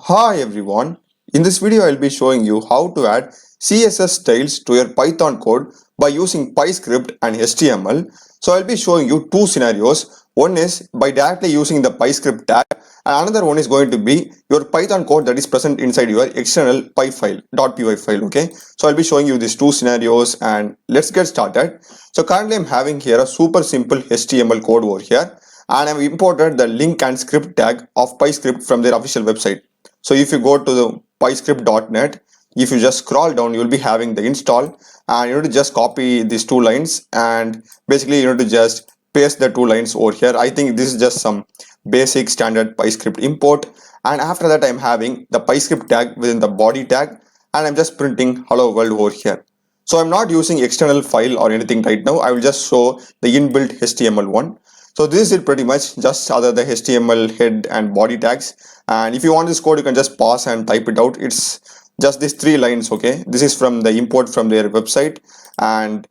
Hi everyone, in this video I'll be showing you how to add CSS styles to your Python code by using Pyscript and HTML. So I'll be showing you two scenarios. One is by directly using the Pyscript tag and another one is going to be your Python code that is present inside your external py file, .py file, okay? So I'll be showing you these two scenarios and let's get started. So currently I'm having here a super simple HTML code over here and I've imported the link and script tag of Pyscript from their official website. So if you go to the pyscript.net, if you just scroll down, you'll be having the install and you need to just copy these two lines and basically you need to just paste the two lines over here. I think this is just some basic standard Pyscript import, and after that I'm having the Pyscript tag within the body tag and I'm just printing hello world over here. So I'm not using external file or anything right now. I will just show the inbuilt HTML one. So this is it pretty much, just other the HTML head and body tags. And if you want this code, you can just pause and type it out. It's just these three lines, okay? This is from the import from their website, and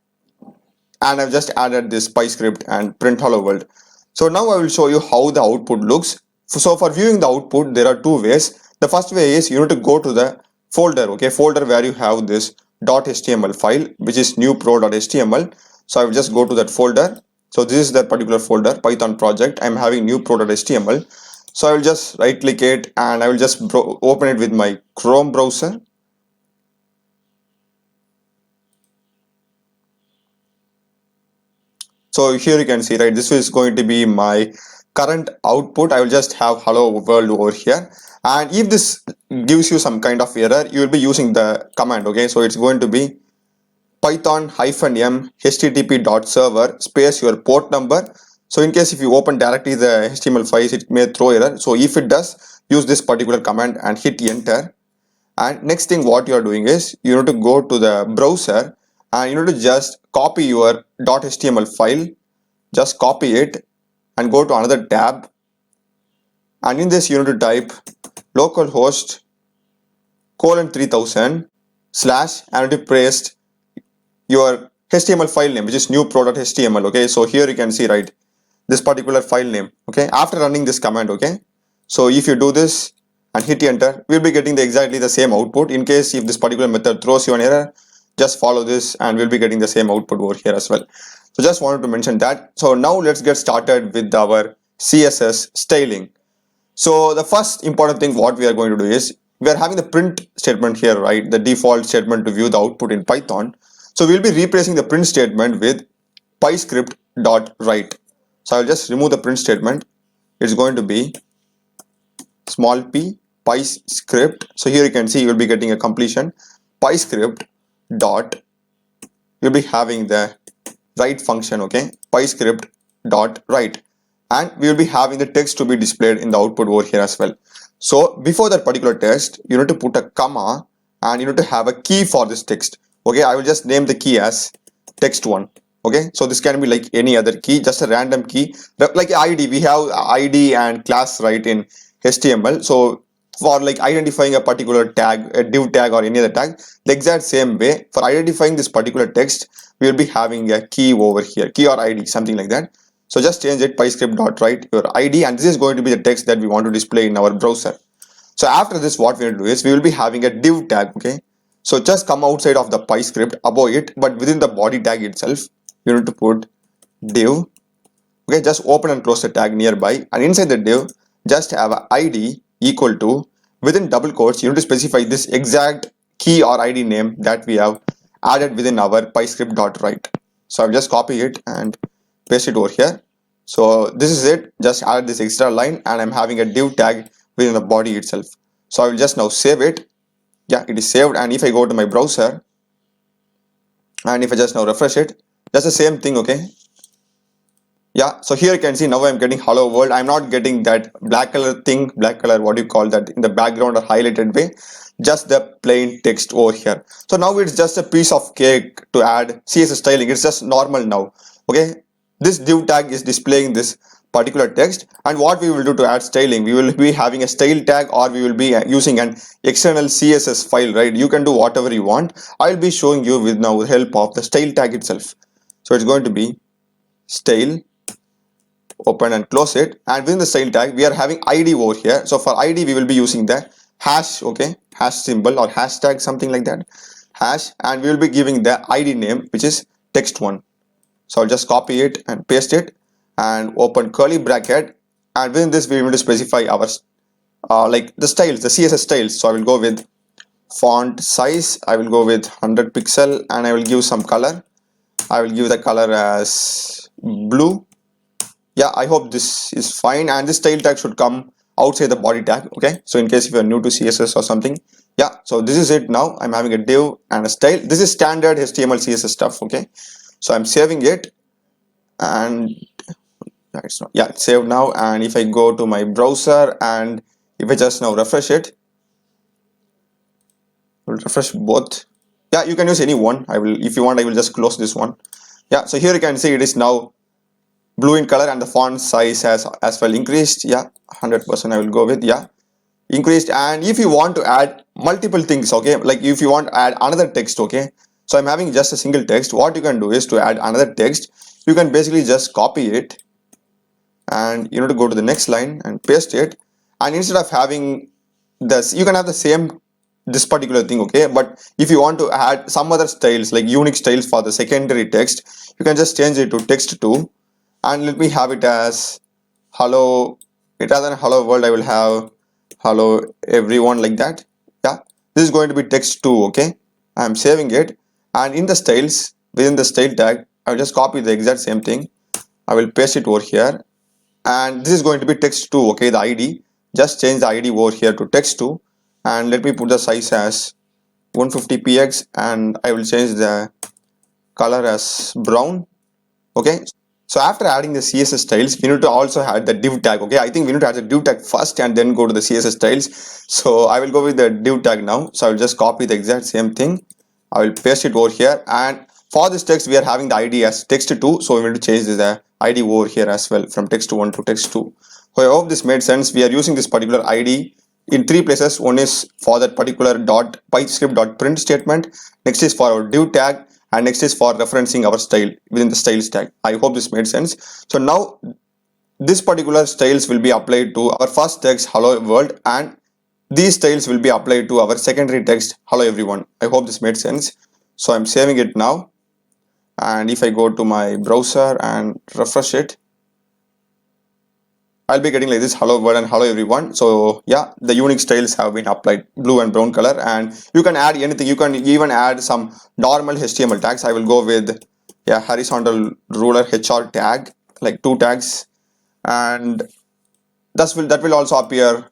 I've just added this Pyscript and print hello world. So now I will show you how the output looks. So for viewing the output, there are two ways. The first way is you need to go to the folder, okay? Folder where you have this .html file, which is new pro.html. So I will just go to that folder. So this is that particular folder, Python project. I'm having new pro.html. So I will just right click it and I will just open it with my Chrome browser. So here you can see, right, this is going to be my current output. I will just have hello world over here. And if this gives you some kind of error, you will be using the command, okay? So it's going to be python-m http.server space your port number. So in case if you open directly the HTML files, it may throw error. So if it does, use this particular command and hit enter. And next thing what you are doing is you need to go to the browser and you need to just copy your .html file, just copy it and go to another tab. And in this you need to type localhost :3000/ and you paste your HTML file name, which is new pro.html, okay? So here you can see, right, this particular file name, okay, after running this command, okay? So if you do this and hit enter, we'll be getting exactly the same output. In case if this particular method throws you an error, just follow this and we'll be getting the same output over here as well. So just wanted to mention that. So now let's get started with our CSS styling. So the first important thing what we are going to do is we are having the print statement here, right, the default statement to view the output in Python. So we'll be replacing the print statement with pyscript.write. So I'll just remove the print statement. It's going to be small p Pyscript. So here you can see you'll be getting a completion. Pyscript dot, you'll be having the write function, okay? Pyscript dot write, and we will be having the text to be displayed in the output over here as well. So before that particular text, you need to put a comma and you need to have a key for this text. Okay, I will just name the key as text1. Okay, so this can be like any other key, just a random key, like ID. We have ID and class, right, in HTML. So for like identifying a particular tag, a div tag or any other tag, the exact same way for identifying this particular text, we will be having a key over here, key or ID, something like that. So just change it pyscript.write your ID, and this is going to be the text that we want to display in our browser. So after this, what we will do is we will be having a div tag, okay? So just come outside of the Pyscript, above it, but within the body tag itself, you need to put div. Okay, just open and close the tag nearby, and inside the div, just have a ID equal to, within double quotes, you need to specify this exact key or ID name that we have added within our pyscript.write. So I'll just copy it and paste it over here. So this is it, just add this extra line and I'm having a div tag within the body itself. So I will just now save it. Yeah, it is saved, and if I go to my browser and if I just now refresh it, that's the same thing, okay? Yeah, so here you can see now I'm getting hello world. I'm not getting that black color thing, black color, what do you call that, in the background or highlighted way, just the plain text over here. So now it's just a piece of cake to add CSS styling. It's just normal now, okay? This div tag is displaying this particular text, and what we will do to add styling, we will be having a style tag or we will be using an external CSS file, right? You can do whatever you want. I'll be showing you with now the help of the style tag itself. So it's going to be style, open and close it, and within the style tag we are having ID over here. So for ID we will be using the hash, okay, hash symbol or hashtag, something like that, hash, and we will be giving the ID name, which is text1. So I'll just copy it and paste it and open curly bracket, and within this we will specify our like the styles, the CSS styles. So I will go with font size, I will go with 100 pixel, and I will give some color. I will give the color as blue. Yeah, I hope this is fine, and this style tag should come outside the body tag. Okay, so in case if you are new to CSS or something, yeah, so this is it. Now I'm having a div and a style. This is standard HTML CSS stuff. Okay, so I'm saving it, and it's not, yeah, it's saved now. And if I go to my browser and if I just now refresh it, will refresh both. Yeah, you can use any one. I will, if you want, I will just close this one. Yeah, so here you can see it is now blue in color, and the font size has as well increased. Yeah, 100% I will go with, yeah, increased. And if you want to add multiple things, okay, like if you want to add another text, okay, so I'm having just a single text. What you can do is to add another text, you can basically just copy it, and you need to go to the next line and paste it. And instead of having this, you can have the same this particular thing, okay, but if you want to add some other styles, like unique styles for the secondary text, you can just change it to text2, and let me have it as hello. Rather than hello world, I will have hello everyone, like that. Yeah, this is going to be text2. Okay, I am saving it, and in the styles, within the style tag, I will just copy the exact same thing. I will paste it over here, and this is going to be text2. Okay, the ID, just change the ID over here to text2, and let me put the size as 150px, and I will change the color as brown. Okay, so after adding the CSS styles, we need to also add the div tag. Okay, I think we need to add the div tag first and then go to the CSS styles. So I will go with the div tag now. So I will just copy the exact same thing. I will paste it over here, and for this text we are having the ID as text2, so we need to change the ID over here as well, from text1 to text2. So I hope this made sense. We are using this particular ID in three places. One is for that particular Pyscript.print statement, next is for our div tag, and next is for referencing our style within the styles tag. I hope this made sense. So now this particular styles will be applied to our first text hello world, and these styles will be applied to our secondary text hello everyone. I hope this made sense. So I'm saving it now, and if I go to my browser and refresh it, I'll be getting like this hello world and hello everyone. So yeah, the unique styles have been applied, blue and brown color, and you can add anything. You can even add some normal HTML tags. I will go with, yeah, horizontal ruler HR tag, like 2 tags, and that will also appear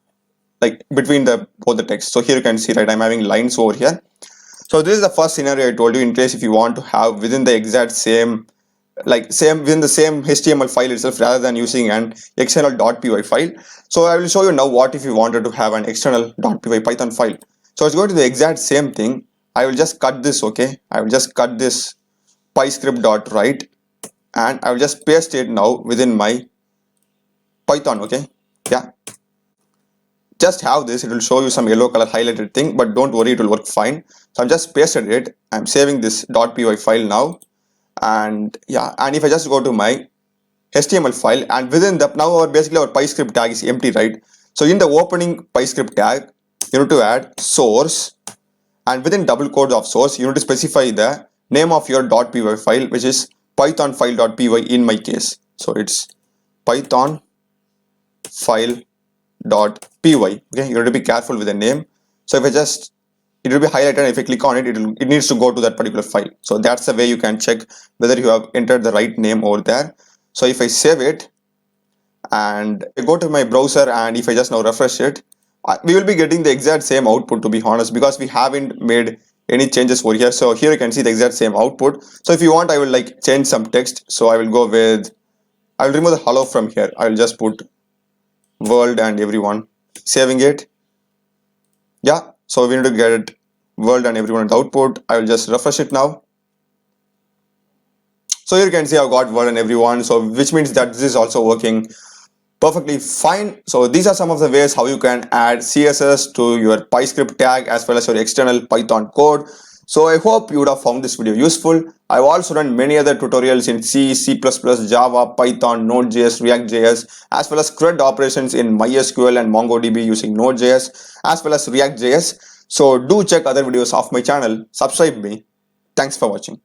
like between the both the text. So here you can see, right, I'm having lines over here. So this is the first scenario I told you, in case if you want to have within the exact same, like same within the same HTML file itself, rather than using an external .py file. So I will show you now what if you wanted to have an external .py Python file. So it's going to the exact same thing. I will just cut this. Okay, I will just cut this pyscript.write, and I will just paste it now within my Python. Okay, yeah, just have this. It will show you some yellow color highlighted thing, but don't worry, it will work fine. So I'm just pasted it. I'm saving this .py file now, and yeah, and if I just go to my HTML file, and within the, now our basically our Pyscript tag is empty, right? So in the opening Pyscript tag, you need to add source, and within double quotes of source, you need to specify the name of your .py file, which is python file.py in my case. So it's python file.py. Okay, you need to be careful with the name. So if I just, it will be highlighted, and if I click on it, it needs to go to that particular file. So that's the way you can check whether you have entered the right name over there. So if I save it and I go to my browser, and if I just now refresh it, we will be getting the exact same output, to be honest, because we haven't made any changes over here. So here you can see the exact same output. So if you want, I will like change some text. So I will go with, I will remove the hello from here. I will just put world and everyone, saving it. Yeah, so we need to get world and everyone output. I will just refresh it now. So here you can see I've got world and everyone, so which means that this is also working perfectly fine. So these are some of the ways how you can add CSS to your Pyscript tag as well as your external Python code. So I hope you would have found this video useful. I've also done many other tutorials in C, C++, Java, Python, Node.js, React.js, as well as CRUD operations in MySQL and MongoDB using Node.js, as well as React.js. So do check other videos of my channel, subscribe me. Thanks for watching.